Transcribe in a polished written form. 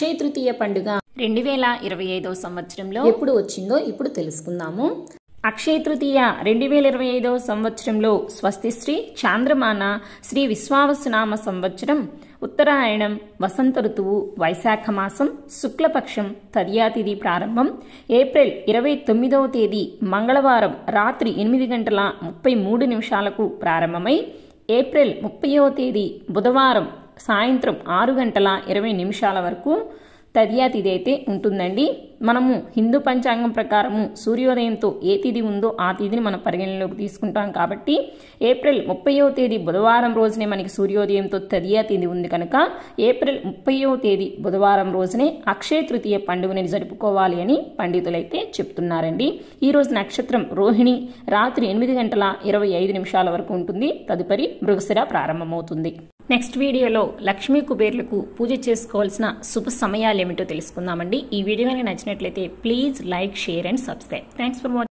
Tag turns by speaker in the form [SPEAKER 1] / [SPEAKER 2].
[SPEAKER 1] అక్షయ తృతీయ పండుగ
[SPEAKER 2] 2025 సంవత్సరంలో
[SPEAKER 1] ఎప్పుడు వచ్చిందో ఇప్పుడు తెలుసుకుందాము.
[SPEAKER 2] అక్షయ తృతీయ 2025 సంవత్సరంలో స్వస్తిశ్రీ చాంద్రమాన శ్రీ విశ్వావసునామ సంవత్సరం ఉత్తరాయణం వసంత ఋతువు వైశాఖ మాసం శుక్లపక్షం తదియా తిథి ప్రారంభం ఏప్రిల్ 29వ తేదీ మంగళవారం రాత్రి 8:33 ప్రారంభమై ఏప్రిల్ 30వ తేదీ బుధవారం సాయంత్రం 6:20 వరకు తదియా తిథి అయితే ఉంటుందండి. మనము హిందూ పంచాంగం ప్రకారము సూర్యోదయంతో ఏ తిథి ఉందో ఆ తిథిని మనం పరిగణనలోకి తీసుకుంటాం కాబట్టి ఏప్రిల్ 30వ తేదీ బుధవారం రోజునే మనకి సూర్యోదయంతో తదియా తిథి ఉంది కనుక ఏప్రిల్ 30వ తేదీ బుధవారం రోజునే అక్షయ తృతీయ పండుగని జరుపుకోవాలి అని పండితులైతే చెప్తున్నారండి. ఈ రోజు నక్షత్రం రోహిణి రాత్రి 8:25 వరకు ఉంటుంది. తదుపరి మృగశిర ప్రారంభమవుతుంది. నెక్స్ట్ వీడియోలో లక్ష్మీ కుబేర్లకు పూజ చేసుకోవాల్సిన శుభ సమయాలు ఏమిటో తెలుసుకుందామండి. ఈ వీడియో నచ్చినట్లయితే please like, share and subscribe. Thanks for watching.